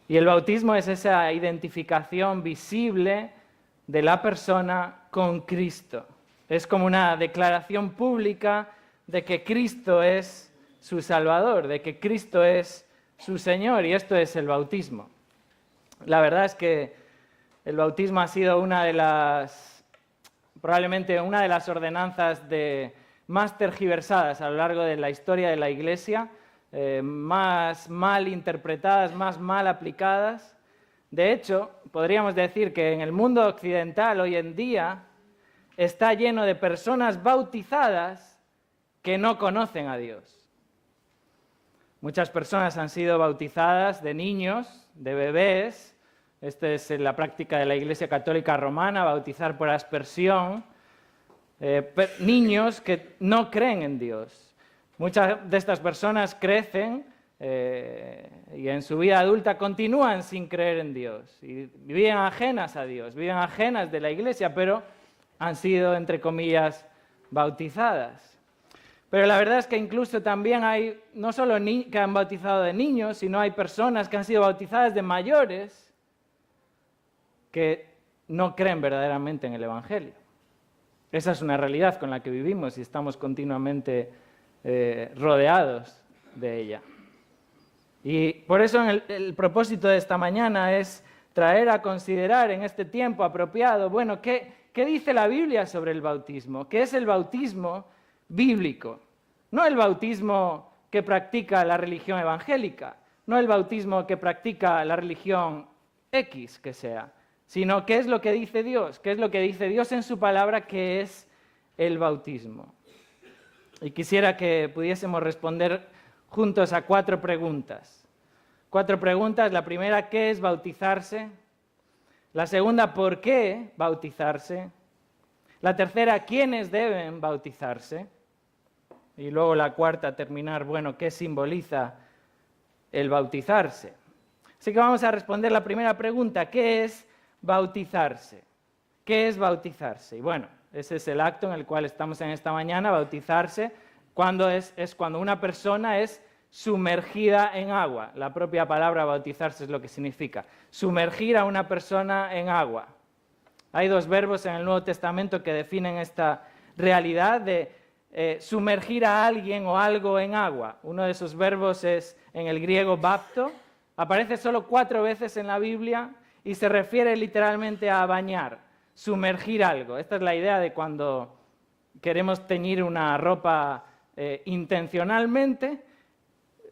Y el bautismo es esa identificación visible de la persona con Cristo. Es como una declaración pública de que Cristo es su Salvador, de que Cristo es su Señor, y esto es el bautismo. La verdad es que el bautismo ha sido probablemente una de las ordenanzas más tergiversadas a lo largo de la historia de la Iglesia, más mal interpretadas, más mal aplicadas. De hecho, podríamos decir que en el mundo occidental hoy en día está lleno de personas bautizadas que no conocen a Dios. Muchas personas han sido bautizadas de niños, de bebés. Esta es la práctica de la Iglesia Católica Romana, bautizar por aspersión. Niños que no creen en Dios. Muchas de estas personas crecen y en su vida adulta continúan sin creer en Dios. Y viven ajenas a Dios, viven ajenas de la Iglesia, pero han sido, entre comillas, bautizadas. Pero la verdad es que incluso también hay, no solo que han bautizado de niños, sino hay personas que han sido bautizadas de mayores que no creen verdaderamente en el Evangelio. Esa es una realidad con la que vivimos y estamos continuamente rodeados de ella. Y por eso el propósito de esta mañana es traer a considerar en este tiempo apropiado, bueno, ¿qué dice la Biblia sobre el bautismo? ¿Qué es el bautismo bíblico? No el bautismo que practica la religión evangélica, no el bautismo que practica la religión X que sea, sino qué es lo que dice Dios, qué es lo que dice Dios en su palabra que es el bautismo. Y quisiera que pudiésemos responder juntos a 4 preguntas. 4 preguntas. La primera, ¿qué es bautizarse? La segunda, ¿por qué bautizarse? La tercera, ¿quiénes deben bautizarse? Y luego la cuarta, terminar, bueno, ¿qué simboliza el bautizarse? Así que vamos a responder la primera pregunta, ¿qué es bautizarse? ¿Qué es bautizarse? Y bueno, ese es el acto en el cual estamos en esta mañana, bautizarse, cuando es cuando una persona es sumergida en agua. La propia palabra bautizarse es lo que significa, sumergir a una persona en agua. Hay 2 verbos en el Nuevo Testamento que definen esta realidad de sumergir a alguien o algo en agua. Uno de esos verbos es en el griego bapto, aparece solo 4 veces en la Biblia y se refiere literalmente a bañar, sumergir algo. Esta es la idea de cuando queremos teñir una ropa intencionalmente,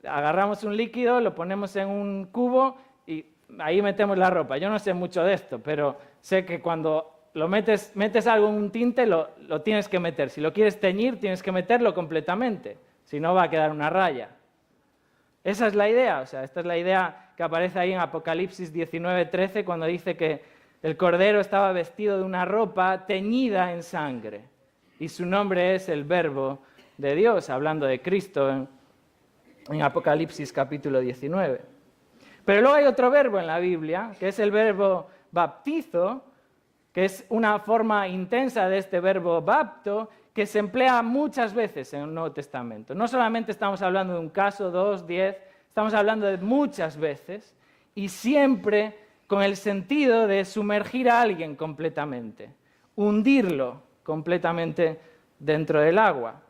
agarramos un líquido, lo ponemos en un cubo y ahí metemos la ropa. Yo no sé mucho de esto, pero sé que cuando metes algo en un tinte, lo tienes que meter. Si lo quieres teñir, tienes que meterlo completamente, si no va a quedar una raya. Esa es la idea, o sea, esta es la idea que aparece ahí en Apocalipsis 19:13, cuando dice que el Cordero estaba vestido de una ropa teñida en sangre, y su nombre es el Verbo de Dios, hablando de Cristo en Apocalipsis capítulo 19. Pero luego hay otro verbo en la Biblia, que es el verbo baptizo, que es una forma intensa de este verbo bapto, que se emplea muchas veces en el Nuevo Testamento. No solamente estamos hablando de un caso, 2, 10, estamos hablando de muchas veces, y siempre con el sentido de sumergir a alguien completamente, hundirlo completamente dentro del agua.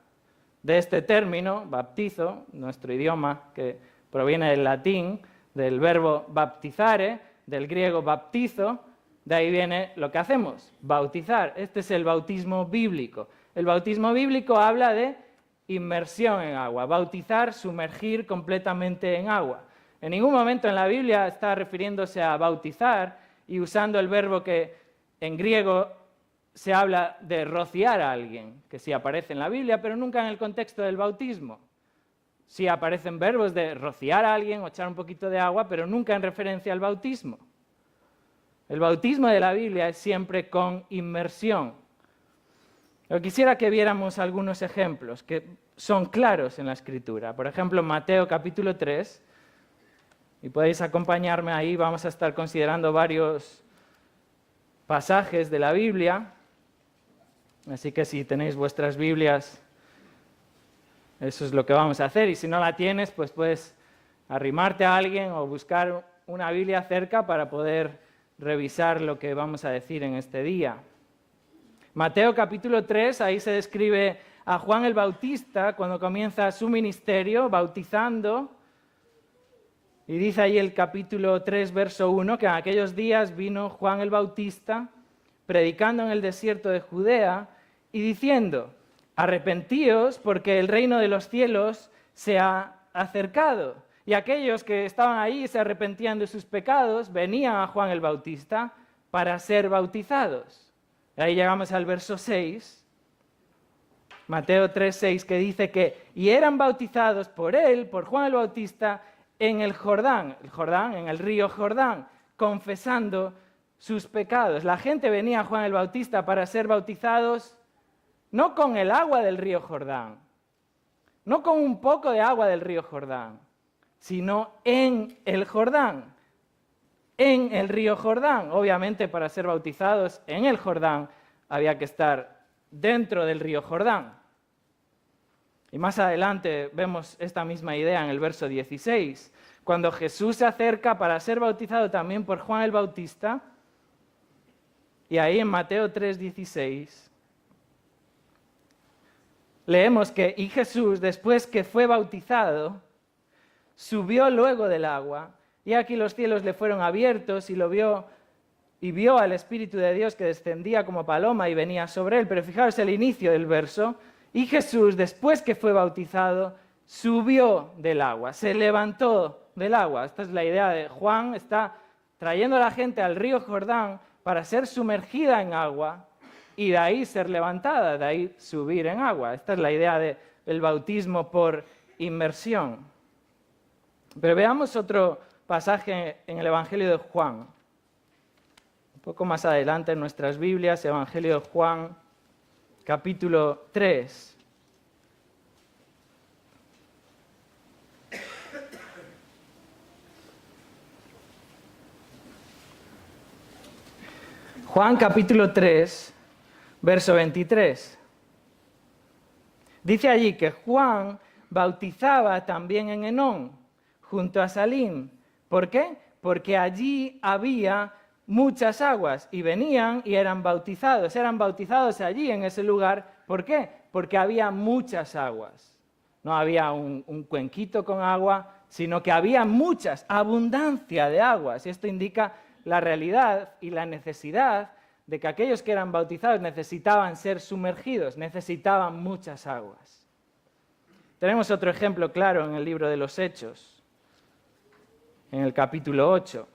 De este término, baptizo, nuestro idioma que proviene del latín, del verbo baptizare, del griego baptizo, de ahí viene lo que hacemos, bautizar. Este es el bautismo bíblico. El bautismo bíblico habla de inmersión en agua, bautizar, sumergir completamente en agua. En ningún momento en la Biblia está refiriéndose a bautizar y usando el verbo que en griego se habla de rociar a alguien, que sí aparece en la Biblia, pero nunca en el contexto del bautismo. Sí aparecen verbos de rociar a alguien o echar un poquito de agua, pero nunca en referencia al bautismo. El bautismo de la Biblia es siempre con inmersión. Yo quisiera que viéramos algunos ejemplos que son claros en la Escritura. Por ejemplo, Mateo capítulo 3, y podéis acompañarme ahí, vamos a estar considerando varios pasajes de la Biblia. Así que si tenéis vuestras Biblias, eso es lo que vamos a hacer. Y si no la tienes, pues puedes arrimarte a alguien o buscar una Biblia cerca para poder revisar lo que vamos a decir en este día. Mateo capítulo 3, ahí se describe a Juan el Bautista cuando comienza su ministerio bautizando. Y dice ahí el capítulo 3, verso 1, que en aquellos días vino Juan el Bautista predicando en el desierto de Judea y diciendo: arrepentíos porque el reino de los cielos se ha acercado. Y aquellos que estaban ahí y se arrepentían de sus pecados venían a Juan el Bautista para ser bautizados. Y ahí llegamos al verso 6, Mateo 3, 6, que dice que y eran bautizados por él, por Juan el Bautista, en el Jordán, en el río Jordán, confesando sus pecados. La gente venía a Juan el Bautista para ser bautizados no con el agua del río Jordán, no con un poco de agua del río Jordán, sino en el Jordán, en el río Jordán. Obviamente, para ser bautizados en el Jordán había que estar dentro del río Jordán. Y más adelante vemos esta misma idea en el verso 16, cuando Jesús se acerca para ser bautizado también por Juan el Bautista. Y ahí en Mateo 3:16 leemos que y Jesús, después que fue bautizado, subió luego del agua, y aquí los cielos le fueron abiertos y vio al Espíritu de Dios que descendía como paloma y venía sobre él. Pero fijaos el inicio del verso: y Jesús, después que fue bautizado, subió del agua, se levantó del agua. Esta es la idea de Juan, está trayendo a la gente al río Jordán para ser sumergida en agua y de ahí ser levantada, de ahí subir en agua. Esta es la idea del bautismo por inmersión. Pero veamos otro pasaje en el Evangelio de Juan. Un poco más adelante en nuestras Biblias, Evangelio de Juan, capítulo 3. Juan capítulo 3, verso 23. Dice allí que Juan bautizaba también en Enón, junto a Salim. ¿Por qué? Porque allí había muchas aguas y venían y eran bautizados allí en ese lugar. ¿Por qué? Porque había muchas aguas. No había un cuenquito con agua, sino que había muchas, abundancia de aguas. Y esto indica la realidad y la necesidad de que aquellos que eran bautizados necesitaban ser sumergidos, necesitaban muchas aguas. Tenemos otro ejemplo claro en el libro de los Hechos, en el capítulo 8.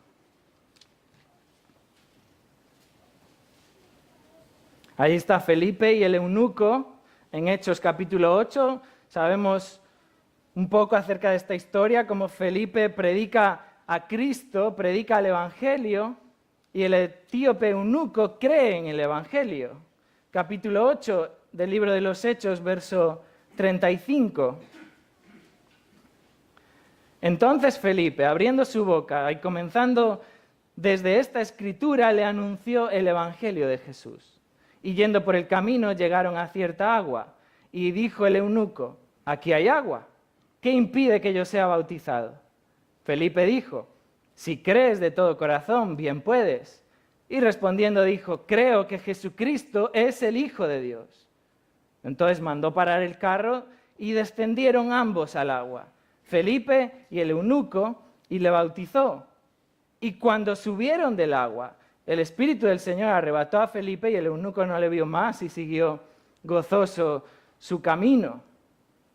Ahí está Felipe y el eunuco, en Hechos capítulo 8. Sabemos un poco acerca de esta historia, cómo Felipe predica a Cristo, predica el Evangelio, y el etíope eunuco cree en el Evangelio. Capítulo 8 del libro de los Hechos, verso 35. Entonces Felipe, abriendo su boca y comenzando desde esta escritura, le anunció el Evangelio de Jesús. Y yendo por el camino llegaron a cierta agua, y dijo el eunuco: aquí hay agua, ¿qué impide que yo sea bautizado? Felipe dijo: si crees de todo corazón, bien puedes. Y respondiendo dijo: creo que Jesucristo es el Hijo de Dios. Entonces mandó parar el carro y descendieron ambos al agua, Felipe y el eunuco, y le bautizó. Y cuando subieron del agua, el Espíritu del Señor arrebató a Felipe y el eunuco no le vio más y siguió gozoso su camino.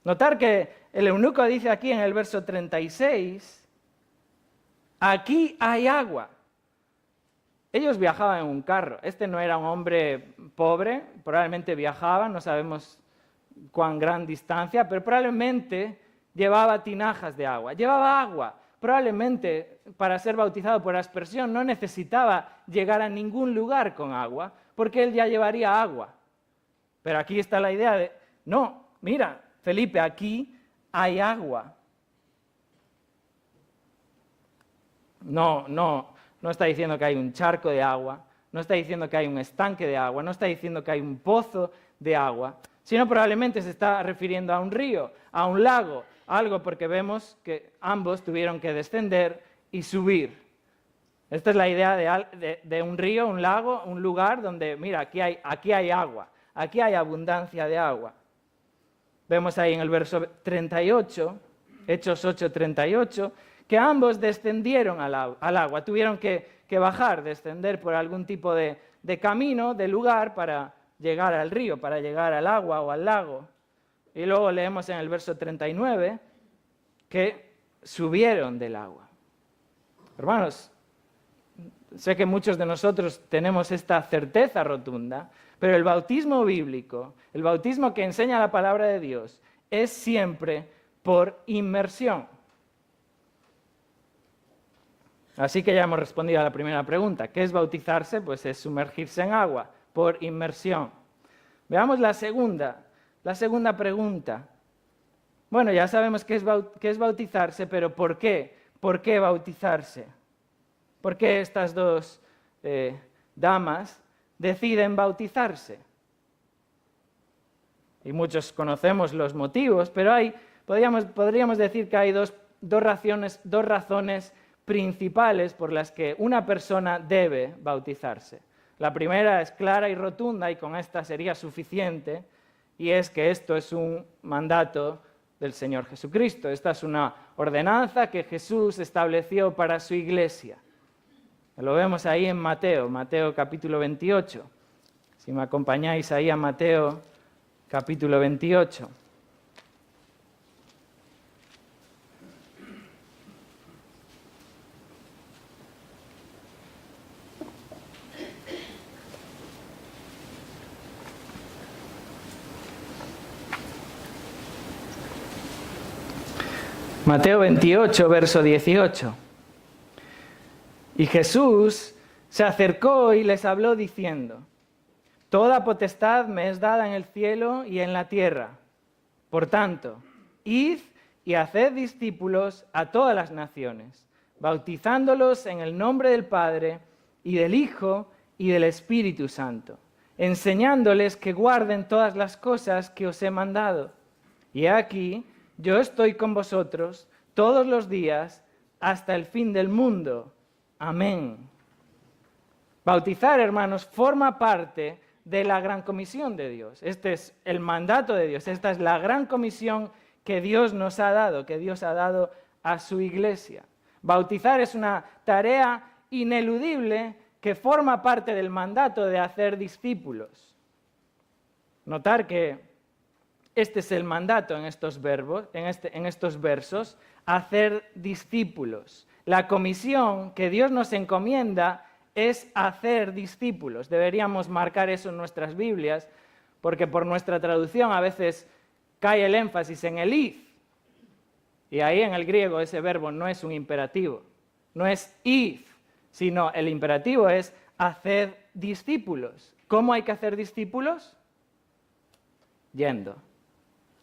Notar que el eunuco dice aquí en el verso 36, aquí hay agua. Ellos viajaban en un carro. Este no era un hombre pobre, probablemente viajaba, no sabemos cuán gran distancia, pero probablemente llevaba tinajas de agua. Llevaba agua. Probablemente para ser bautizado por aspersión no necesitaba llegar a ningún lugar con agua, porque él ya llevaría agua. Pero aquí está la idea de, no, mira, Felipe, aquí hay agua. No está diciendo que hay un charco de agua, no está diciendo que hay un estanque de agua, no está diciendo que hay un pozo de agua, sino probablemente se está refiriendo a un río, a un lago, algo porque vemos que ambos tuvieron que descender y subir Esta es la idea de un río, un lago, un lugar donde, mira, aquí hay agua, aquí hay abundancia de agua. Vemos ahí en el verso 38, Hechos 8:38, que ambos descendieron al agua, tuvieron que bajar, descender por algún tipo de camino, de lugar para llegar al río, para llegar al agua o al lago. Y luego leemos en el verso 39 que subieron del agua. Hermanos, sé que muchos de nosotros tenemos esta certeza rotunda, pero el bautismo bíblico, el bautismo que enseña la palabra de Dios, es siempre por inmersión. Así que ya hemos respondido a la primera pregunta. ¿Qué es bautizarse? Pues es sumergirse en agua, por inmersión. Veamos la segunda pregunta. Bueno, ya sabemos qué es bautizarse, pero ¿por qué? ¿Por qué bautizarse? ¿Por qué estas dos damas deciden bautizarse? Y muchos conocemos los motivos, pero podríamos decir que hay dos razones principales por las que una persona debe bautizarse. La primera es clara y rotunda, y con esta sería suficiente, y es que esto es un mandato del Señor Jesucristo. Esta es una ordenanza que Jesús estableció para su iglesia. Lo vemos ahí en Mateo capítulo 28. Si me acompañáis ahí a Mateo capítulo 28. Mateo 28, verso 18. Y Jesús se acercó y les habló diciendo: Toda potestad me es dada en el cielo y en la tierra. Por tanto, id y haced discípulos a todas las naciones, bautizándolos en el nombre del Padre y del Hijo y del Espíritu Santo, enseñándoles que guarden todas las cosas que os he mandado. Y aquí, yo estoy con vosotros todos los días hasta el fin del mundo. Amén. Bautizar, hermanos, forma parte de la gran comisión de Dios. Este es el mandato de Dios. Esta es la gran comisión que Dios nos ha dado, que Dios ha dado a su iglesia. Bautizar es una tarea ineludible que forma parte del mandato de hacer discípulos. Notar que este es el mandato en estos versos, hacer discípulos. La comisión que Dios nos encomienda es hacer discípulos. Deberíamos marcar eso en nuestras Biblias, porque por nuestra traducción a veces cae el énfasis en el id. Y ahí en el griego ese verbo no es un imperativo, no es id, sino el imperativo es hacer discípulos. ¿Cómo hay que hacer discípulos? Yendo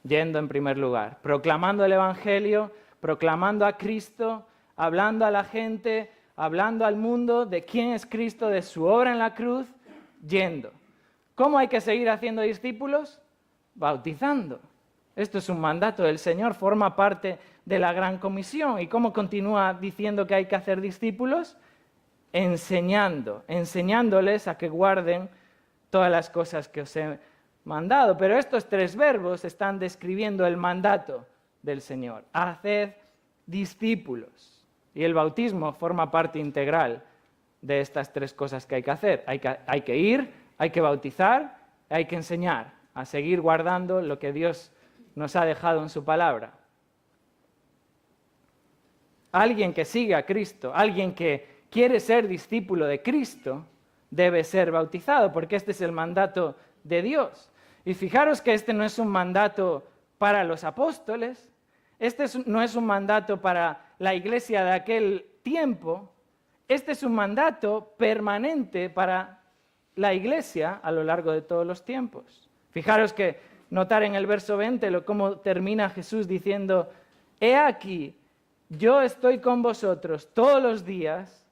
en primer lugar, proclamando el Evangelio, proclamando a Cristo, hablando a la gente, hablando al mundo de quién es Cristo, de su obra en la cruz, yendo. ¿Cómo hay que seguir haciendo discípulos? Bautizando. Esto es un mandato del Señor, forma parte de la gran comisión. ¿Y cómo continúa diciendo que hay que hacer discípulos? Enseñándoles a que guarden todas las cosas que os he mandado. Pero estos tres verbos están describiendo el mandato del Señor. Haced discípulos. Y el bautismo forma parte integral de estas tres cosas que hay que hacer. Hay que ir, hay que bautizar, hay que enseñar a seguir guardando lo que Dios nos ha dejado en su palabra. Alguien que sigue a Cristo, alguien que quiere ser discípulo de Cristo, debe ser bautizado, porque este es el mandato de Dios. Y fijaros que este no es un mandato para los apóstoles, no es un mandato para la iglesia de aquel tiempo, este es un mandato permanente para la iglesia a lo largo de todos los tiempos. Fijaros que notar en el verso 20 cómo termina Jesús diciendo: He aquí, yo estoy con vosotros todos los días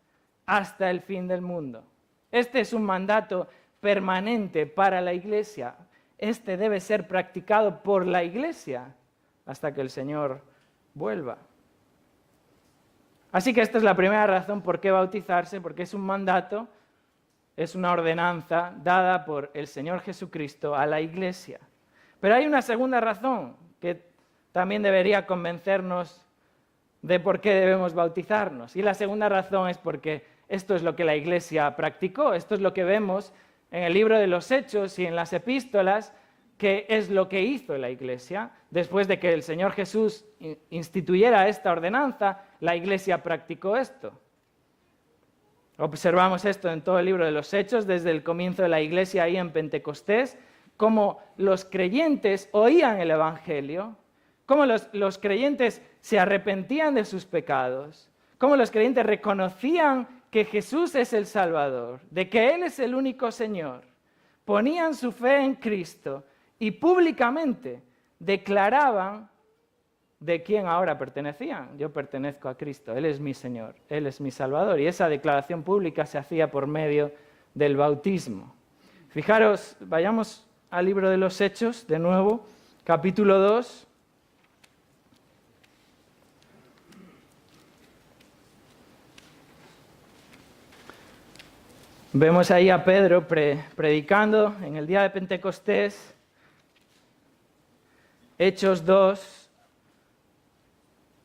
hasta el fin del mundo. Este es un mandato permanente para la iglesia. Este debe ser practicado por la iglesia hasta que el Señor vuelva. Así que esta es la primera razón por qué bautizarse, porque es un mandato, es una ordenanza dada por el Señor Jesucristo a la Iglesia. Pero hay una segunda razón que también debería convencernos de por qué debemos bautizarnos. Y la segunda razón es porque esto es lo que la Iglesia practicó, esto es lo que vemos en el libro de los Hechos y en las epístolas, que es lo que hizo la Iglesia. Después de que el Señor Jesús instituyera esta ordenanza, la Iglesia practicó esto. Observamos esto en todo el libro de los Hechos, desde el comienzo de la Iglesia ahí en Pentecostés, cómo los creyentes oían el Evangelio, cómo los creyentes se arrepentían de sus pecados, cómo los creyentes reconocían que Jesús es el Salvador, de que Él es el único Señor, ponían su fe en Cristo y públicamente declaraban de quién ahora pertenecían. Yo pertenezco a Cristo, Él es mi Señor, Él es mi Salvador. Y esa declaración pública se hacía por medio del bautismo. Fijaros, vayamos al libro de los Hechos, de nuevo, capítulo 2. Vemos ahí a Pedro predicando en el día de Pentecostés, Hechos 2,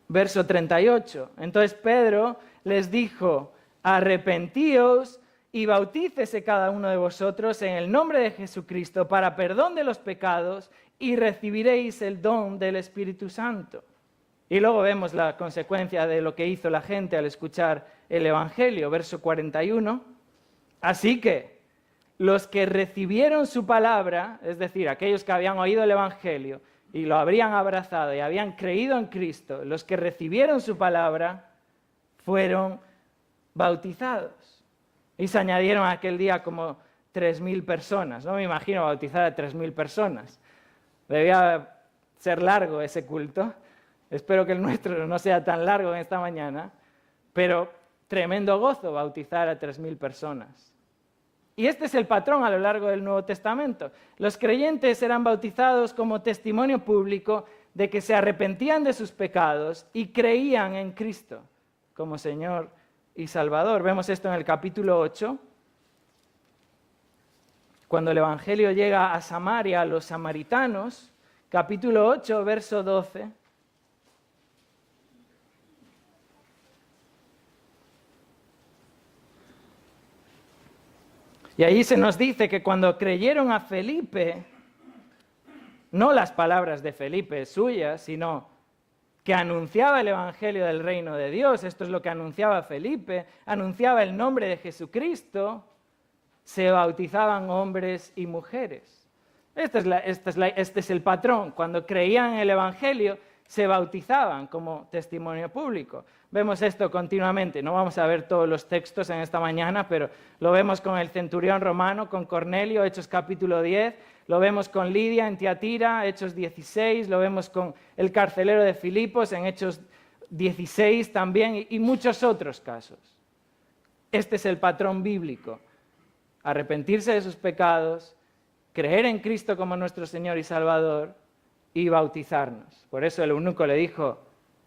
verso 38. Entonces Pedro les dijo: arrepentíos y bautícese cada uno de vosotros en el nombre de Jesucristo para perdón de los pecados y recibiréis el don del Espíritu Santo. Y luego vemos la consecuencia de lo que hizo la gente al escuchar el Evangelio, verso 41. Así que los que recibieron su palabra, es decir, aquellos que habían oído el Evangelio y lo habrían abrazado y habían creído en Cristo, los que recibieron su palabra fueron bautizados. Y se añadieron aquel día como 3.000 personas. No me imagino bautizar a 3.000 personas. Debía ser largo ese culto. Espero que el nuestro no sea tan largo en esta mañana, pero tremendo gozo bautizar a 3.000 personas. Y este es el patrón a lo largo del Nuevo Testamento. Los creyentes eran bautizados como testimonio público de que se arrepentían de sus pecados y creían en Cristo como Señor y Salvador. Vemos esto en el capítulo 8, cuando el Evangelio llega a Samaria, a los samaritanos, capítulo 8, verso 12. Y ahí se nos dice que cuando creyeron a Felipe, no las palabras de Felipe suyas, sino que anunciaba el Evangelio del reino de Dios, esto es lo que anunciaba Felipe, anunciaba el nombre de Jesucristo, se bautizaban hombres y mujeres. Este es el patrón. Cuando creían en el Evangelio, se bautizaban como testimonio público. Vemos esto continuamente. No vamos a ver todos los textos en esta mañana, pero lo vemos con el centurión romano, con Cornelio, Hechos capítulo 10, lo vemos con Lidia en Tiatira, Hechos 16, lo vemos con el carcelero de Filipos en Hechos 16 también, y muchos otros casos. Este es el patrón bíblico. Arrepentirse de sus pecados, creer en Cristo como nuestro Señor y Salvador y bautizarnos. Por eso el eunuco le dijo: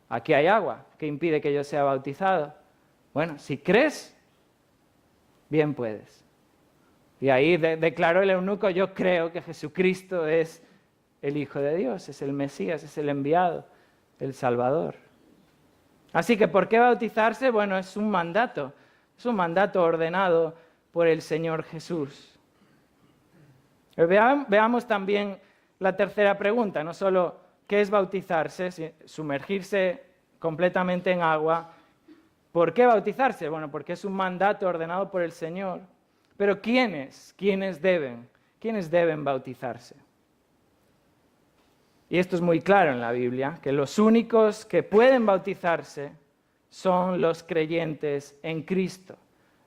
aquí hay agua, ¿qué impide que yo sea bautizado? Bueno, si crees, bien puedes. Y ahí declaró el eunuco: yo creo que Jesucristo es el Hijo de Dios, es el Mesías, es el enviado, el Salvador. Así que, ¿por qué bautizarse? Bueno, es un mandato ordenado por el Señor Jesús. Veamos también la tercera pregunta, no solo qué es bautizarse, sumergirse completamente en agua. ¿Por qué bautizarse? Bueno, porque es un mandato ordenado por el Señor. Pero ¿quiénes deben bautizarse? Y esto es muy claro en la Biblia, que los únicos que pueden bautizarse son los creyentes en Cristo.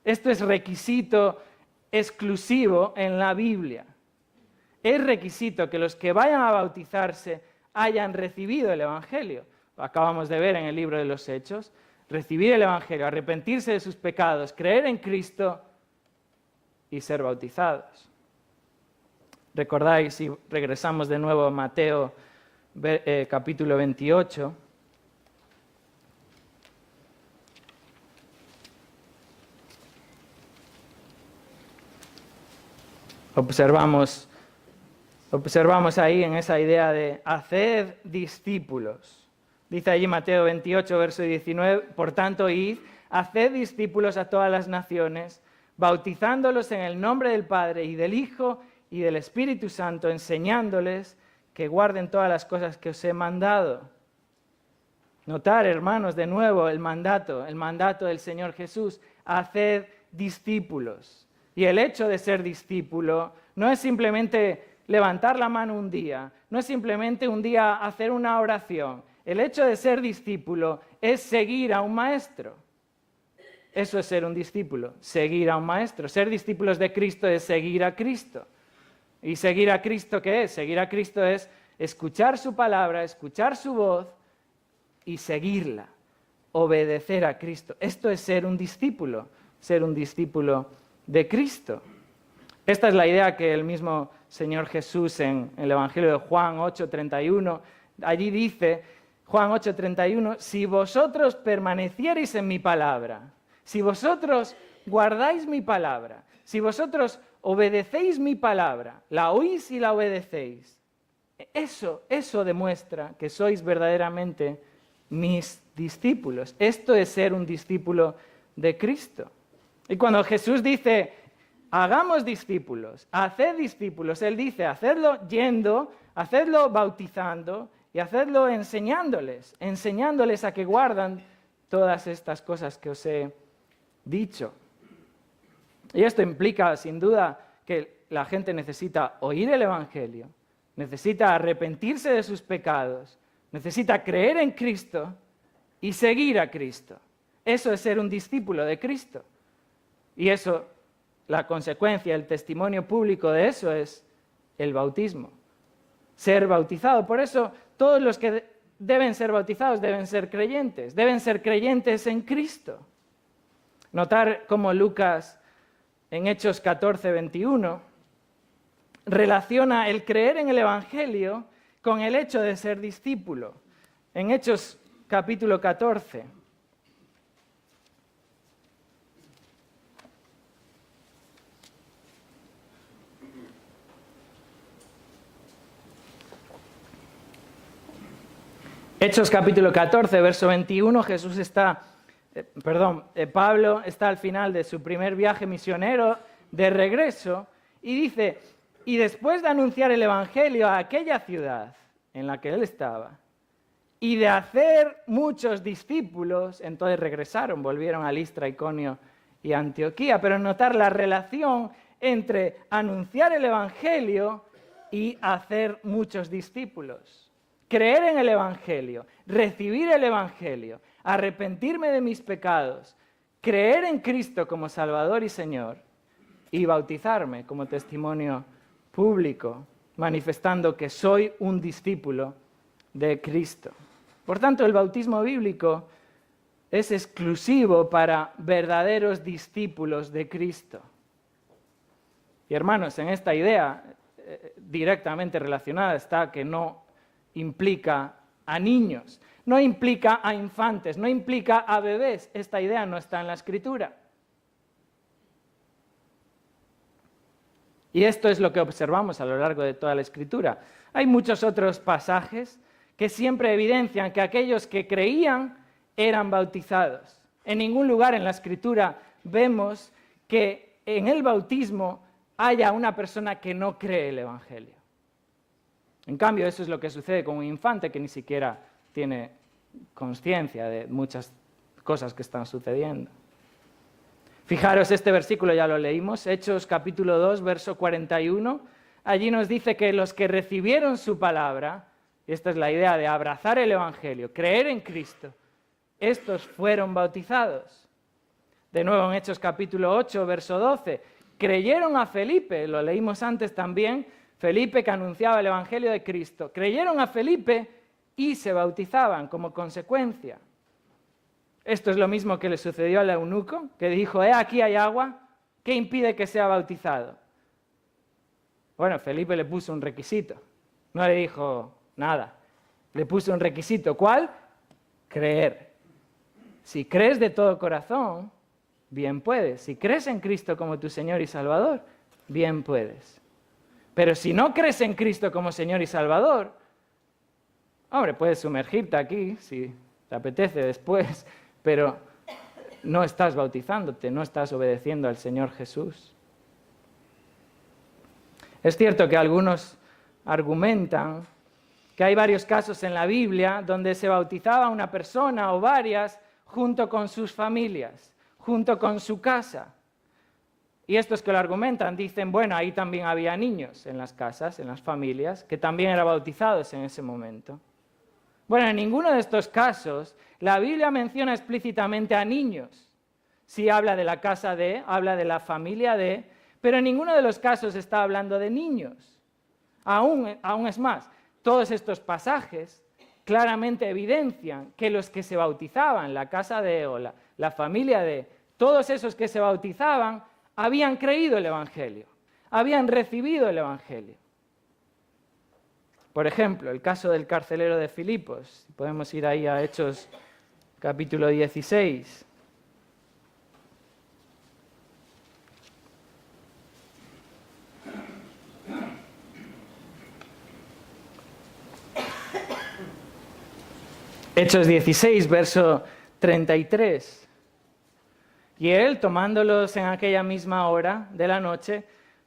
Esto es requisito exclusivo en la Biblia. Es requisito que los que vayan a bautizarse hayan recibido el Evangelio. Lo acabamos de ver en el libro de los Hechos. Recibir el Evangelio, arrepentirse de sus pecados, creer en Cristo y ser bautizados. Recordáis, si regresamos de nuevo a Mateo capítulo 28, Observamos ahí en esa idea de haced discípulos. Dice allí Mateo 28, verso 19, por tanto, id, haced discípulos a todas las naciones, bautizándolos en el nombre del Padre y del Hijo y del Espíritu Santo, enseñándoles que guarden todas las cosas que os he mandado. Notar, hermanos, de nuevo el mandato del Señor Jesús, haced discípulos. Y el hecho de ser discípulo no es simplemente levantar la mano un día, no es simplemente un día hacer una oración. El hecho de ser discípulo es seguir a un maestro. Eso es ser un discípulo, seguir a un maestro. Ser discípulos de Cristo es seguir a Cristo. ¿Y seguir a Cristo qué es? Seguir a Cristo es escuchar su palabra, escuchar su voz y seguirla, obedecer a Cristo. Esto es ser un discípulo de Cristo. Esta es la idea que el mismo Señor Jesús en el Evangelio de Juan 8:31, allí dice, Juan 8:31, si vosotros permaneciereis en mi palabra, si vosotros guardáis mi palabra, si vosotros obedecéis mi palabra, la oís y la obedecéis, eso demuestra que sois verdaderamente mis discípulos. Esto es ser un discípulo de Cristo. Y cuando Jesús dice, hagamos discípulos, haced discípulos, Él dice, hacedlo yendo, hacedlo bautizando y hacedlo enseñándoles a que guardan todas estas cosas que os he dicho. Y esto implica, sin duda, que la gente necesita oír el Evangelio, necesita arrepentirse de sus pecados, necesita creer en Cristo y seguir a Cristo. Eso es ser un discípulo de Cristo. Y eso, la consecuencia, el testimonio público de eso es el bautismo. Ser bautizado. Por eso, todos los que deben ser bautizados deben ser creyentes en Cristo. Notar cómo Lucas, en Hechos 14:21, relaciona el creer en el Evangelio con el hecho de ser discípulo. En Hechos capítulo 14. Hechos capítulo 14, verso 21, Pablo está al final de su primer viaje misionero de regreso y dice, y después de anunciar el Evangelio a aquella ciudad en la que él estaba y de hacer muchos discípulos, entonces regresaron, volvieron a Listra, Iconio y Antioquía, pero notar la relación entre anunciar el Evangelio y hacer muchos discípulos. Creer en el Evangelio, recibir el Evangelio, arrepentirme de mis pecados, creer en Cristo como Salvador y Señor y bautizarme como testimonio público, manifestando que soy un discípulo de Cristo. Por tanto, el bautismo bíblico es exclusivo para verdaderos discípulos de Cristo. Y hermanos, en esta idea directamente relacionada está que no implica a niños, no implica a infantes, no implica a bebés. Esta idea no está en la Escritura. Y esto es lo que observamos a lo largo de toda la Escritura. Hay muchos otros pasajes que siempre evidencian que aquellos que creían eran bautizados. En ningún lugar en la Escritura vemos que en el bautismo haya una persona que no cree el Evangelio. En cambio, eso es lo que sucede con un infante que ni siquiera tiene conciencia de muchas cosas que están sucediendo. Fijaros, este versículo ya lo leímos, Hechos capítulo 2, verso 41. Allí nos dice que los que recibieron su palabra, y esta es la idea de abrazar el Evangelio, creer en Cristo, estos fueron bautizados. De nuevo en Hechos capítulo 8, verso 12, creyeron a Felipe, lo leímos antes también, Felipe que anunciaba el Evangelio de Cristo. Creyeron a Felipe y se bautizaban como consecuencia. Esto es lo mismo que le sucedió al eunuco, que dijo, aquí hay agua, ¿qué impide que sea bautizado? Bueno, Felipe le puso un requisito, no le dijo nada, le puso un requisito, ¿cuál? Creer. Si crees de todo corazón, bien puedes. Si crees en Cristo como tu Señor y Salvador, bien puedes. Pero si no crees en Cristo como Señor y Salvador, hombre, puedes sumergirte aquí si te apetece después, pero no estás bautizándote, no estás obedeciendo al Señor Jesús. Es cierto que algunos argumentan que hay varios casos en la Biblia donde se bautizaba una persona o varias junto con sus familias, junto con su casa. Y estos que lo argumentan dicen, bueno, ahí también había niños en las casas, en las familias, que también eran bautizados en ese momento. Bueno, en ninguno de estos casos la Biblia menciona explícitamente a niños. Sí habla de la casa de, habla de la familia de, pero en ninguno de los casos está hablando de niños. Aún es más, todos estos pasajes claramente evidencian que los que se bautizaban, la casa de o la familia de, todos esos que se bautizaban habían creído el Evangelio, habían recibido el Evangelio. Por ejemplo, el caso del carcelero de Filipos. Podemos ir ahí a Hechos capítulo 16. Hechos 16, verso 33. Y él, tomándolos en aquella misma hora de la noche,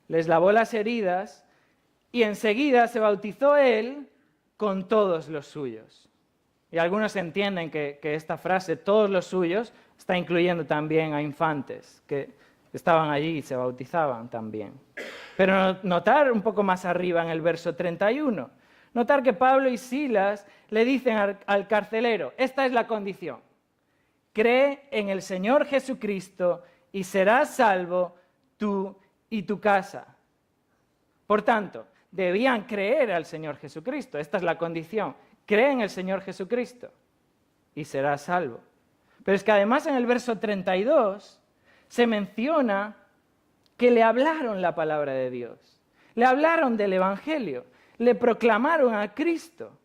les lavó las heridas y enseguida se bautizó él con todos los suyos. Y algunos entienden que esta frase, todos los suyos, está incluyendo también a infantes que estaban allí y se bautizaban también. Pero notar un poco más arriba en el verso 31, notar que Pablo y Silas le dicen al carcelero, esta es la condición. Cree en el Señor Jesucristo y serás salvo tú y tu casa. Por tanto, debían creer al Señor Jesucristo. Esta es la condición. Cree en el Señor Jesucristo y serás salvo. Pero es que además en el verso 32 se menciona que le hablaron la palabra de Dios. Le hablaron del Evangelio. Le proclamaron a Cristo.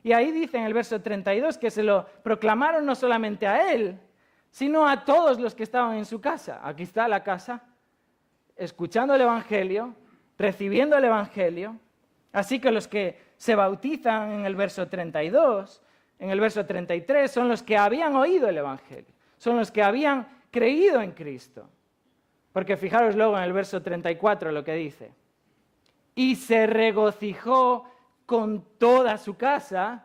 Y ahí dice en el verso 32 que se lo proclamaron no solamente a él, sino a todos los que estaban en su casa. Aquí está la casa, escuchando el Evangelio, recibiendo el Evangelio. Así que los que se bautizan en el verso 32, en el verso 33, son los que habían oído el Evangelio, son los que habían creído en Cristo. Porque fijaros luego en el verso 34 lo que dice. Y se regocijó con toda su casa,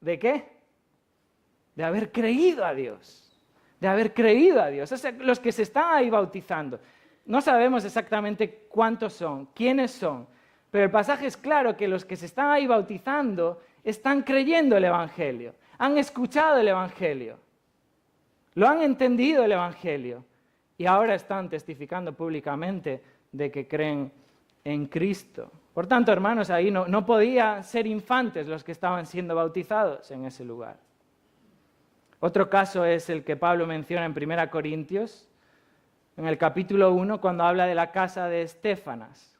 ¿de qué? De haber creído a Dios, de haber creído a Dios. O sea, los que se están ahí bautizando, no sabemos exactamente cuántos son, quiénes son, pero el pasaje es claro que los que se están ahí bautizando están creyendo el Evangelio, han escuchado el Evangelio, lo han entendido el Evangelio y ahora están testificando públicamente de que creen en Cristo. Por tanto, hermanos, ahí no podían ser infantes los que estaban siendo bautizados en ese lugar. Otro caso es el que Pablo menciona en 1 Corintios, en el capítulo 1, cuando habla de la casa de Estéfanas.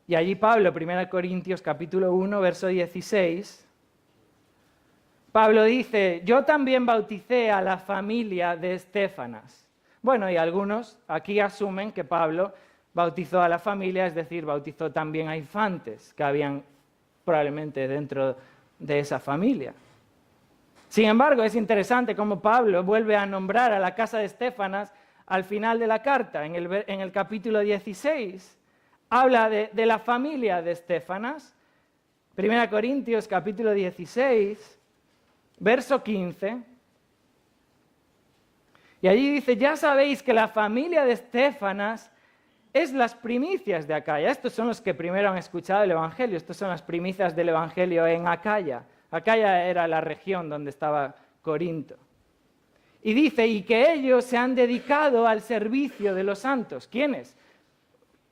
Y allí Pablo, 1 Corintios capítulo 1, verso 16, Pablo dice, yo también bauticé a la familia de Estéfanas. Bueno, y algunos aquí asumen que Pablo bautizó a la familia, es decir, bautizó también a infantes que habían probablemente dentro de esa familia. Sin embargo, es interesante cómo Pablo vuelve a nombrar a la casa de Estéfanas al final de la carta, en el capítulo 16. Habla de la familia de Estéfanas. 1 Corintios capítulo 16, verso 15. Y allí dice, ya sabéis que la familia de Estéfanas es las primicias de Acaya. Estos son los que primero han escuchado el Evangelio. Estas son las primicias del Evangelio en Acaya. Acaya era la región donde estaba Corinto. Y dice, y que ellos se han dedicado al servicio de los santos. ¿Quiénes?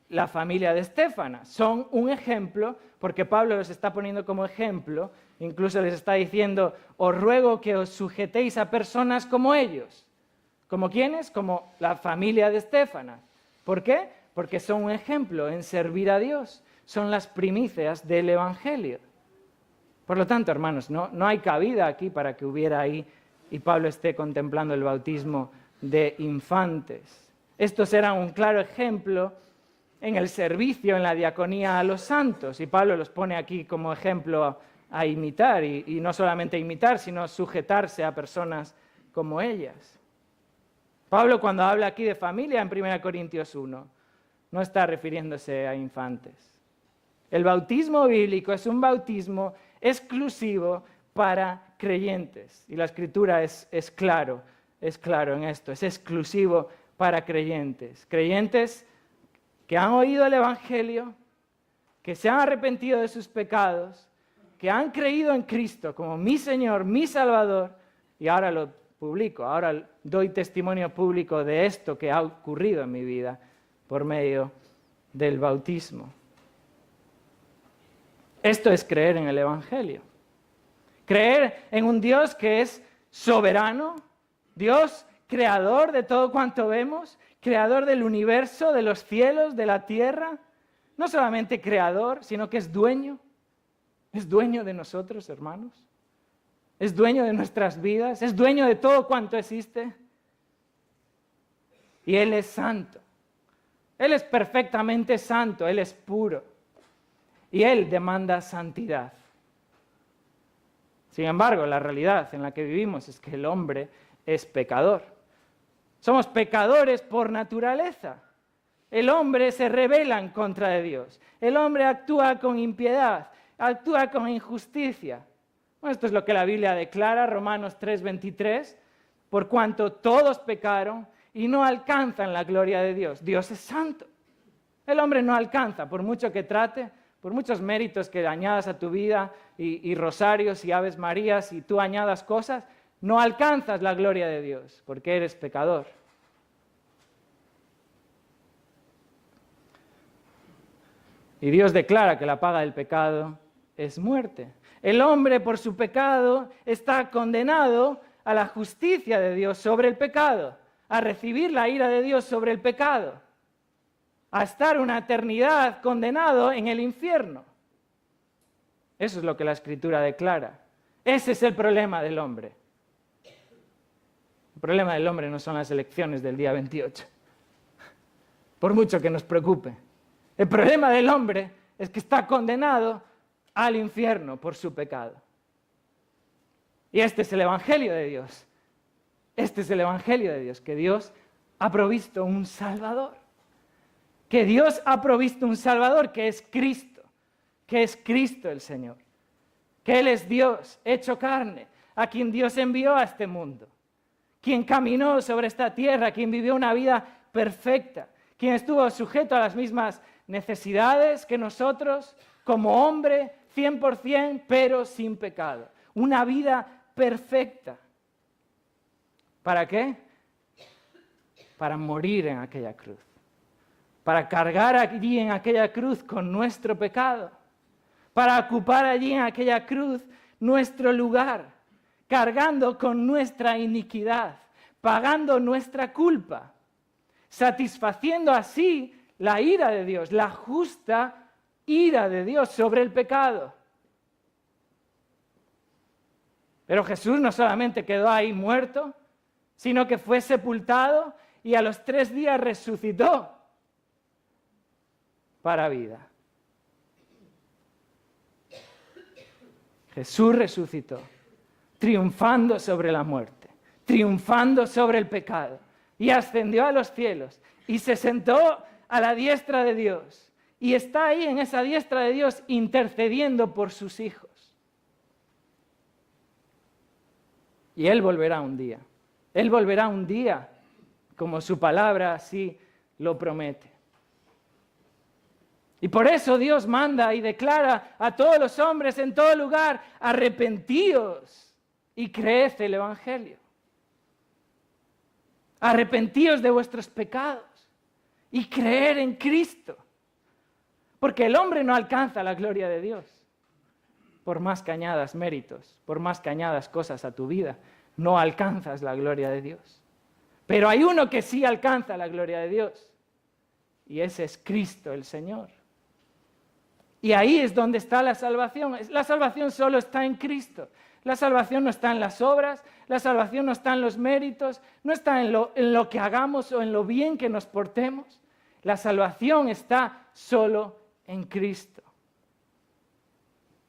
La familia de Estéfanas. Son un ejemplo, porque Pablo los está poniendo como ejemplo. Incluso les está diciendo, os ruego que os sujetéis a personas como ellos. ¿Como quiénes? Como la familia de Estéfanas. ¿Por qué? Porque son un ejemplo en servir a Dios. Son las primicias del Evangelio. Por lo tanto, hermanos, no hay cabida aquí para que hubiera ahí y Pablo esté contemplando el bautismo de infantes. Estos eran un claro ejemplo en el servicio, en la diaconía a los santos. Y Pablo los pone aquí como ejemplo a imitar, y no solamente imitar, sino sujetarse a personas como ellas. Pablo, cuando habla aquí de familia en 1 Corintios 1, no está refiriéndose a infantes. El bautismo bíblico es un bautismo exclusivo para creyentes. Y la Escritura es claro en esto, es exclusivo para creyentes. Creyentes que han oído el Evangelio, que se han arrepentido de sus pecados, que han creído en Cristo como mi Señor, mi Salvador, y ahora lo publico, ahora doy testimonio público de esto que ha ocurrido en mi vida por medio del bautismo. Esto es creer en el Evangelio. Creer en un Dios que es soberano, Dios creador de todo cuanto vemos, creador del universo, de los cielos, de la tierra. No solamente creador, sino que es dueño. Es dueño de nosotros, hermanos. Es dueño de nuestras vidas. Es dueño de todo cuanto existe. Y Él es santo. Él es perfectamente santo. Él es puro. Y Él demanda santidad. Sin embargo, la realidad en la que vivimos es que el hombre es pecador. Somos pecadores por naturaleza. El hombre se rebela en contra de Dios. El hombre actúa con impiedad, actúa con injusticia. Bueno, esto es lo que la Biblia declara, Romanos 3:23, por cuanto todos pecaron y no alcanzan la gloria de Dios. Dios es santo. El hombre no alcanza, por mucho que trate, por muchos méritos que añadas a tu vida y rosarios y aves marías y tú añadas cosas, no alcanzas la gloria de Dios porque eres pecador. Y Dios declara que la paga del pecado es muerte. El hombre por su pecado está condenado a la justicia de Dios sobre el pecado, a recibir la ira de Dios sobre el pecado, a estar una eternidad condenado en el infierno. Eso es lo que la Escritura declara. Ese es el problema del hombre. El problema del hombre no son las elecciones del día 28, por mucho que nos preocupe. El problema del hombre es que está condenado al infierno por su pecado. Y este es el Evangelio de Dios. Este es el Evangelio de Dios, que Dios ha provisto un Salvador. Que Dios ha provisto un Salvador, que es Cristo el Señor. Que Él es Dios, hecho carne, a quien Dios envió a este mundo. Quien caminó sobre esta tierra, quien vivió una vida perfecta, quien estuvo sujeto a las mismas necesidades que nosotros, como hombre, 100%, pero sin pecado. Una vida perfecta. ¿Para qué? Para morir en aquella cruz. Para cargar allí en aquella cruz con nuestro pecado. Para ocupar allí en aquella cruz nuestro lugar, cargando con nuestra iniquidad, pagando nuestra culpa, satisfaciendo así la ira de Dios, la justa ira de Dios sobre el pecado. Pero Jesús no solamente quedó ahí muerto, sino que fue sepultado y a los 3 días resucitó para vida. Jesús resucitó, triunfando sobre la muerte, triunfando sobre el pecado, y ascendió a los cielos, y se sentó a la diestra de Dios, y está ahí en esa diestra de Dios intercediendo por sus hijos. Y Él volverá un día. Él volverá un día, como su palabra así lo promete. Y por eso Dios manda y declara a todos los hombres en todo lugar: arrepentíos y creed el Evangelio. Arrepentíos de vuestros pecados y creer en Cristo. Porque el hombre no alcanza la gloria de Dios. Por más que añadas méritos, por más que añadas cosas a tu vida, no alcanzas la gloria de Dios. Pero hay uno que sí alcanza la gloria de Dios. Y ese es Cristo el Señor. Y ahí es donde está la salvación. La salvación solo está en Cristo. La salvación no está en las obras, la salvación no está en los méritos, no está en lo que hagamos o en lo bien que nos portemos. La salvación está solo en Cristo.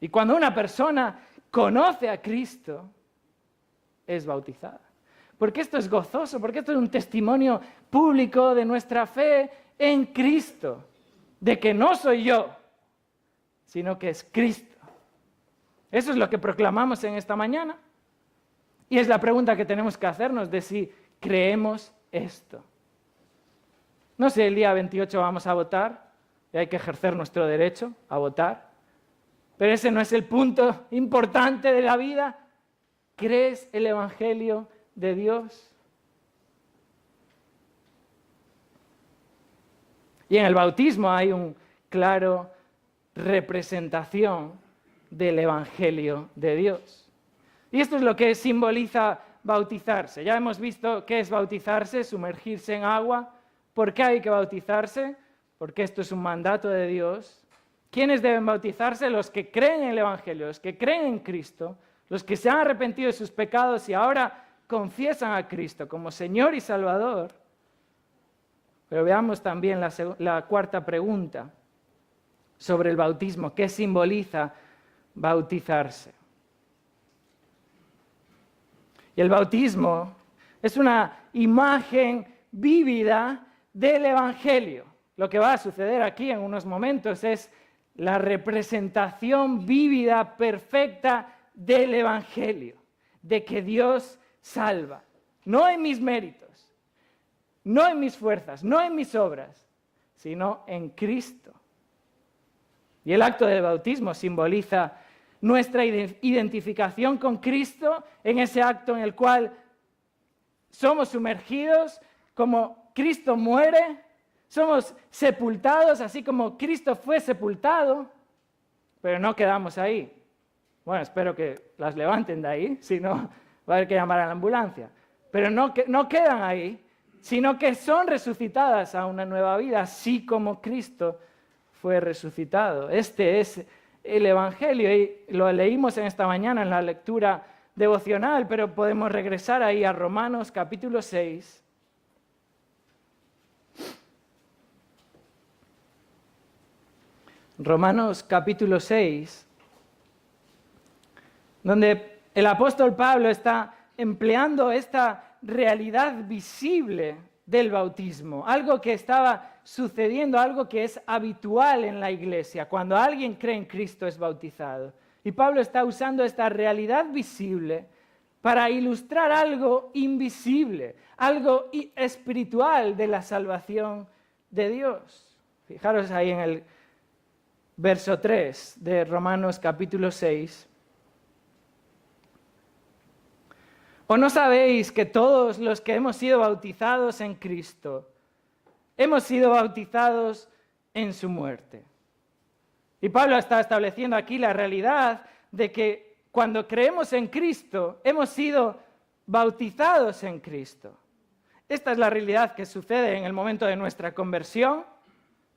Y cuando una persona conoce a Cristo, es bautizada. Porque esto es gozoso, porque esto es un testimonio público de nuestra fe en Cristo. De que no soy yo, sino que es Cristo. Eso es lo que proclamamos en esta mañana. Y es la pregunta que tenemos que hacernos de si creemos esto. No sé, el día 28 vamos a votar y hay que ejercer nuestro derecho a votar. Pero ese no es el punto importante de la vida. ¿Crees el Evangelio de Dios? Y en el bautismo hay una clara representación del Evangelio de Dios. Y esto es lo que simboliza bautizarse. Ya hemos visto qué es bautizarse, sumergirse en agua. ¿Por qué hay que bautizarse? Porque esto es un mandato de Dios. ¿Quiénes deben bautizarse? Los que creen en el Evangelio, los que creen en Cristo, los que se han arrepentido de sus pecados y ahora confiesan a Cristo como Señor y Salvador. Pero veamos también la cuarta pregunta sobre el bautismo. ¿Qué simboliza bautizarse? Y el bautismo es una imagen vívida del Evangelio. Lo que va a suceder aquí en unos momentos es la representación vívida, perfecta del Evangelio, de que Dios salva. No en mis méritos, no en mis fuerzas, no en mis obras, sino en Cristo. Y el acto del bautismo simboliza nuestra identificación con Cristo en ese acto en el cual somos sumergidos como Cristo muere, somos sepultados así como Cristo fue sepultado, pero no quedamos ahí. Bueno, espero que las levanten de ahí, si no va a haber que llamar a la ambulancia. Pero no quedan ahí, sino que son resucitadas a una nueva vida, así como Cristo fue resucitado. Este es el Evangelio y lo leímos en esta mañana en la lectura devocional, pero podemos regresar ahí a Romanos capítulo 6. Romanos capítulo 6, donde el apóstol Pablo está empleando esta realidad visible del bautismo, algo que estaba sucediendo, algo que es habitual en la iglesia. Cuando alguien cree en Cristo es bautizado. Y Pablo está usando esta realidad visible para ilustrar algo invisible, algo espiritual de la salvación de Dios. Fijaros ahí en el verso 3 de Romanos capítulo 6. ¿O no sabéis que todos los que hemos sido bautizados en Cristo, hemos sido bautizados en su muerte? Y Pablo está estableciendo aquí la realidad de que cuando creemos en Cristo, hemos sido bautizados en Cristo. Esta es la realidad que sucede en el momento de nuestra conversión.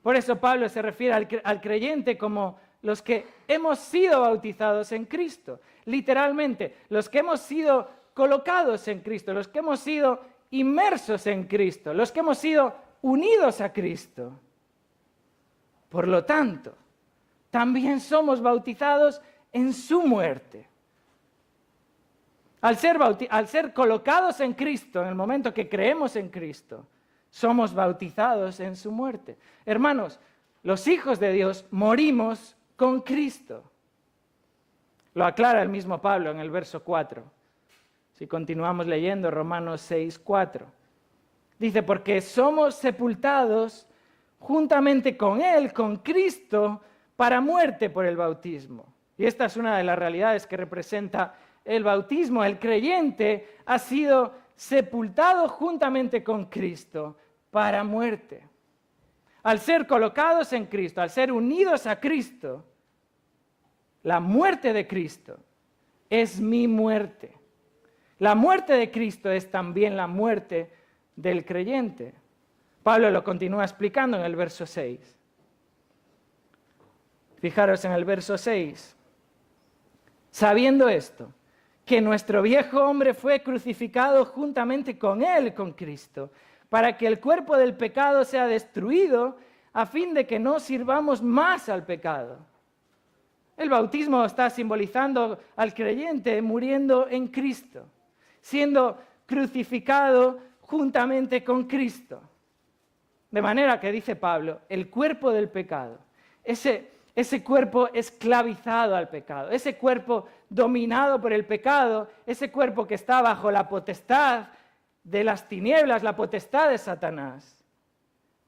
Por eso Pablo se refiere al creyente como los que hemos sido bautizados en Cristo. Literalmente, los que hemos sido colocados en Cristo, los que hemos sido inmersos en Cristo, los que hemos sido unidos a Cristo. Por lo tanto, también somos bautizados en su muerte. Al ser colocados en Cristo, en el momento que creemos en Cristo, somos bautizados en su muerte. Hermanos, los hijos de Dios morimos con Cristo. Lo aclara el mismo Pablo en el verso 4. Si continuamos leyendo Romanos 6, 4. Dice, porque somos sepultados juntamente con Él, con Cristo, para muerte por el bautismo. Y esta es una de las realidades que representa el bautismo. El creyente ha sido sepultado juntamente con Cristo para muerte. Al ser colocados en Cristo, al ser unidos a Cristo, la muerte de Cristo es mi muerte. La muerte de Cristo es también la muerte del creyente. Pablo lo continúa explicando en el verso 6. Fijaros en el verso 6. Sabiendo esto, que nuestro viejo hombre fue crucificado juntamente con él, con Cristo, para que el cuerpo del pecado sea destruido, a fin de que no sirvamos más al pecado. El bautismo está simbolizando al creyente muriendo en Cristo, siendo crucificado juntamente con Cristo. De manera que, dice Pablo, el cuerpo del pecado, ese cuerpo esclavizado al pecado, ese cuerpo dominado por el pecado, ese cuerpo que está bajo la potestad de las tinieblas, la potestad de Satanás,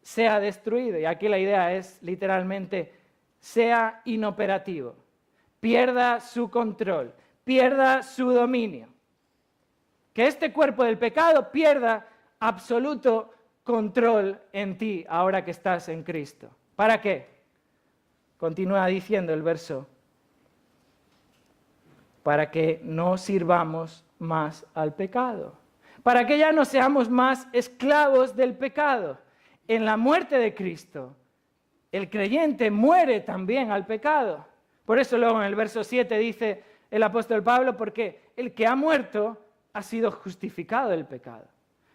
sea destruido. Y aquí la idea es literalmente, sea inoperativo, pierda su control, pierda su dominio. Que este cuerpo del pecado pierda absoluto control en ti ahora que estás en Cristo. ¿Para qué? Continúa diciendo el verso. Para que no sirvamos más al pecado. Para que ya no seamos más esclavos del pecado. En la muerte de Cristo, el creyente muere también al pecado. Por eso luego en el verso 7 dice el apóstol Pablo, porque el que ha muerto ha sido justificado del pecado.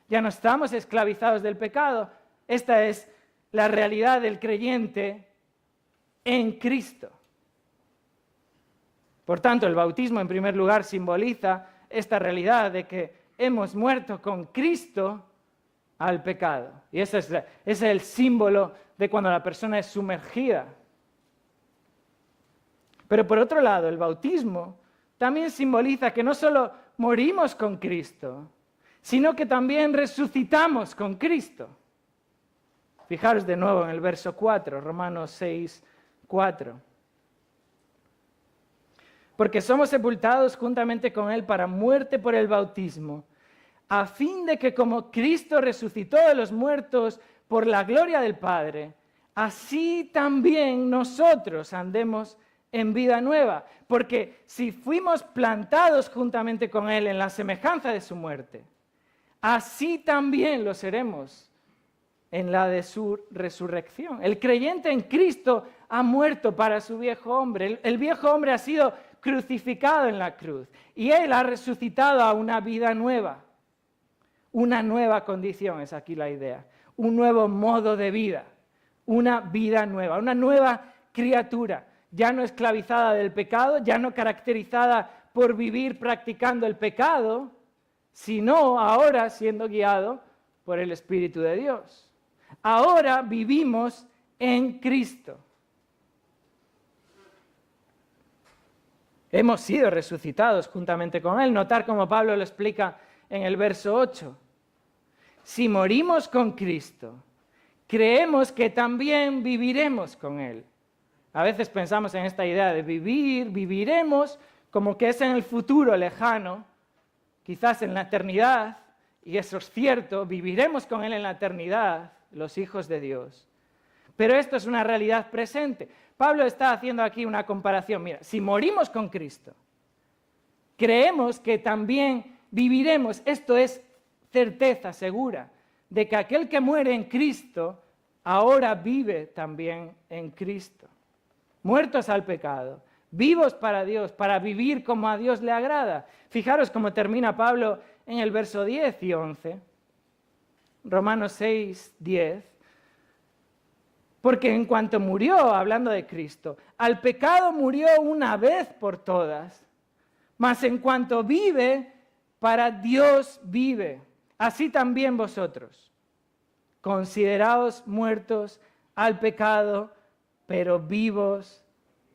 Ya no estamos esclavizados del pecado. Esta es la realidad del creyente en Cristo. Por tanto, el bautismo en primer lugar simboliza esta realidad de que hemos muerto con Cristo al pecado. Y ese es el símbolo de cuando la persona es sumergida. Pero por otro lado, el bautismo también simboliza que no solo morimos con Cristo, sino que también resucitamos con Cristo. Fijaros de nuevo en el verso 4, Romanos 6, 4. Porque somos sepultados juntamente con Él para muerte por el bautismo, a fin de que como Cristo resucitó de los muertos por la gloria del Padre, así también nosotros andemos en vida nueva. Porque si fuimos plantados juntamente con Él en la semejanza de su muerte, así también lo seremos en la de su resurrección. El creyente en Cristo ha muerto para su viejo hombre. El viejo hombre ha sido crucificado en la cruz y Él ha resucitado a una vida nueva. Una nueva condición es aquí la idea. Un nuevo modo de vida. Una vida nueva, una nueva criatura. Ya no esclavizada del pecado, ya no caracterizada por vivir practicando el pecado, sino ahora siendo guiado por el Espíritu de Dios. Ahora vivimos en Cristo. Hemos sido resucitados juntamente con Él. Notar como Pablo lo explica en el verso 8. Si morimos con Cristo, creemos que también viviremos con Él. A veces pensamos en esta idea de viviremos, como que es en el futuro lejano, quizás en la eternidad, y eso es cierto, viviremos con Él en la eternidad, los hijos de Dios. Pero esto es una realidad presente. Pablo está haciendo aquí una comparación. Mira, si morimos con Cristo, creemos que también viviremos. Esto es certeza segura de que aquel que muere en Cristo ahora vive también en Cristo. Muertos al pecado, vivos para Dios, para vivir como a Dios le agrada. Fijaros cómo termina Pablo en el verso 10 y 11. Romanos 6, 10. Porque en cuanto murió, hablando de Cristo, al pecado murió una vez por todas, mas en cuanto vive, para Dios vive. Así también vosotros, consideraos muertos al pecado, pero vivos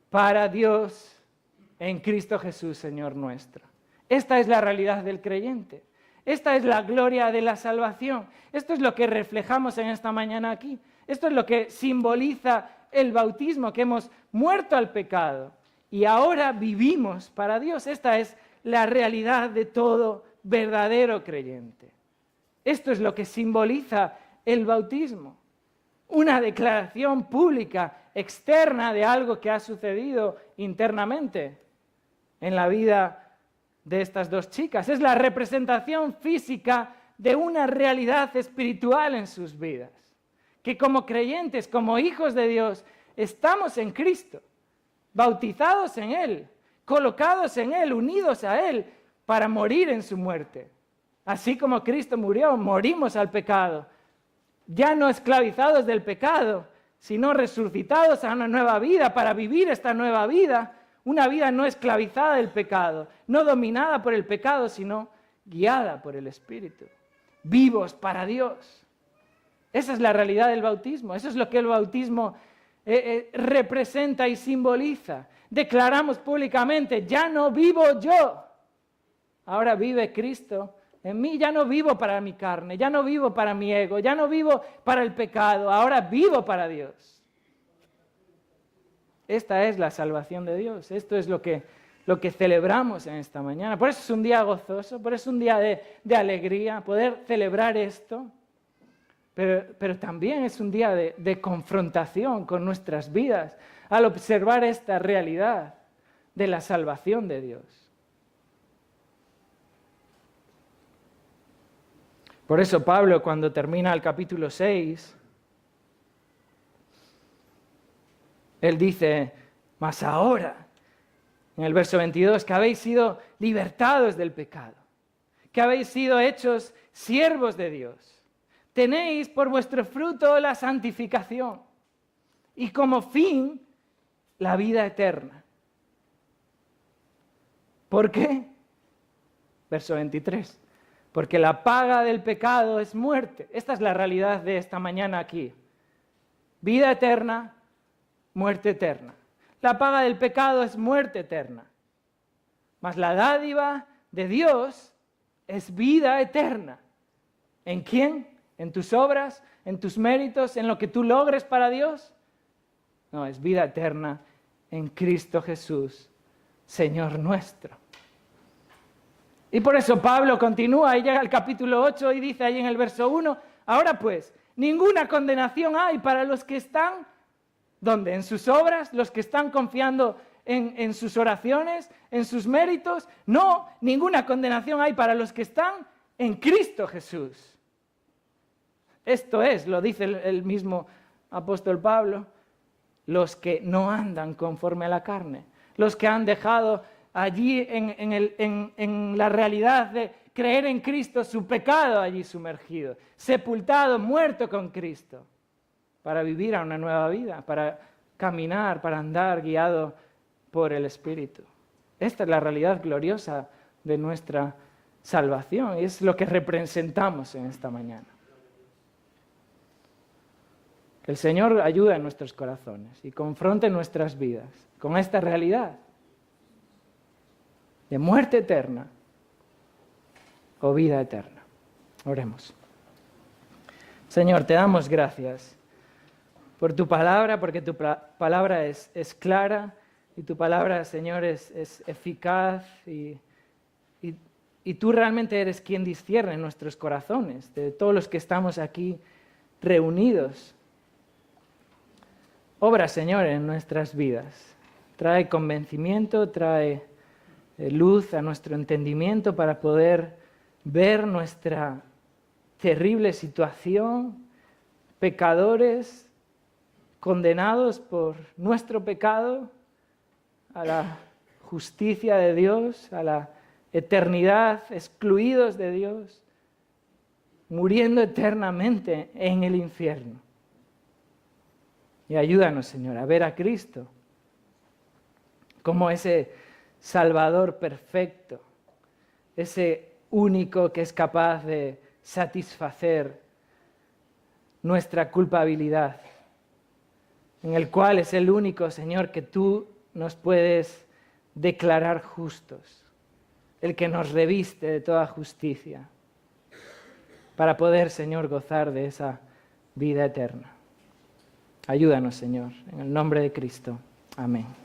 para Dios en Cristo Jesús, Señor nuestro. Esta es la realidad del creyente. Esta es la gloria de la salvación. Esto es lo que reflejamos en esta mañana aquí. Esto es lo que simboliza el bautismo, que hemos muerto al pecado y ahora vivimos para Dios. Esta es la realidad de todo verdadero creyente. Esto es lo que simboliza el bautismo. Una declaración pública, externa de algo que ha sucedido internamente en la vida de estas dos chicas. Es la representación física de una realidad espiritual en sus vidas. Que como creyentes, como hijos de Dios, estamos en Cristo, bautizados en Él, colocados en Él, unidos a Él, para morir en su muerte. Así como Cristo murió, morimos al pecado, ya no esclavizados del pecado, sino resucitados a una nueva vida para vivir esta nueva vida, una vida no esclavizada del pecado, no dominada por el pecado, sino guiada por el Espíritu, vivos para Dios. Esa es la realidad del bautismo, eso es lo que el bautismo representa y simboliza. Declaramos públicamente, ya no vivo yo, ahora vive Cristo en mí. Ya no vivo para mi carne, ya no vivo para mi ego, ya no vivo para el pecado, ahora vivo para Dios. Esta es la salvación de Dios, esto es lo que celebramos en esta mañana. Por eso es un día gozoso, por eso es un día de alegría, poder celebrar esto. Pero también es un día de confrontación con nuestras vidas al observar esta realidad de la salvación de Dios. Por eso Pablo, cuando termina el capítulo 6, él dice, mas ahora, en el verso 22, que habéis sido libertados del pecado, que habéis sido hechos siervos de Dios. Tenéis por vuestro fruto la santificación y como fin la vida eterna. ¿Por qué? Verso 23. Porque la paga del pecado es muerte. Esta es la realidad de esta mañana aquí. Vida eterna, muerte eterna. La paga del pecado es muerte eterna. Mas la dádiva de Dios es vida eterna. ¿En quién? ¿En tus obras? ¿En tus méritos? ¿En lo que tú logres para Dios? No, es vida eterna en Cristo Jesús, Señor nuestro. Y por eso Pablo continúa y llega al capítulo 8 y dice ahí en el verso 1, ahora pues, ninguna condenación hay para los que están, ¿dónde? En sus obras, los que están confiando en sus oraciones, en sus méritos. No, ninguna condenación hay para los que están en Cristo Jesús. Esto es, lo dice el mismo apóstol Pablo, los que no andan conforme a la carne, los que han dejado allí en la realidad de creer en Cristo su pecado allí sumergido, sepultado, muerto con Cristo, para vivir a una nueva vida, para caminar, para andar guiado por el Espíritu. Esta es la realidad gloriosa de nuestra salvación y es lo que representamos en esta mañana. Que el Señor ayude en nuestros corazones y confronte nuestras vidas con esta realidad de muerte eterna o vida eterna. Oremos. Señor, te damos gracias por tu palabra, porque tu palabra es clara y tu palabra, Señor, es eficaz y tú realmente eres quien discierne nuestros corazones, de todos los que estamos aquí reunidos. Obra, Señor, en nuestras vidas. Trae convencimiento, trae luz a nuestro entendimiento para poder ver nuestra terrible situación, pecadores, condenados por nuestro pecado, a la justicia de Dios, a la eternidad, excluidos de Dios, muriendo eternamente en el infierno. Y ayúdanos, Señor, a ver a Cristo como ese Salvador perfecto, ese único que es capaz de satisfacer nuestra culpabilidad, en el cual es el único, Señor, que tú nos puedes declarar justos, el que nos reviste de toda justicia, para poder, Señor, gozar de esa vida eterna. Ayúdanos, Señor, en el nombre de Cristo. Amén.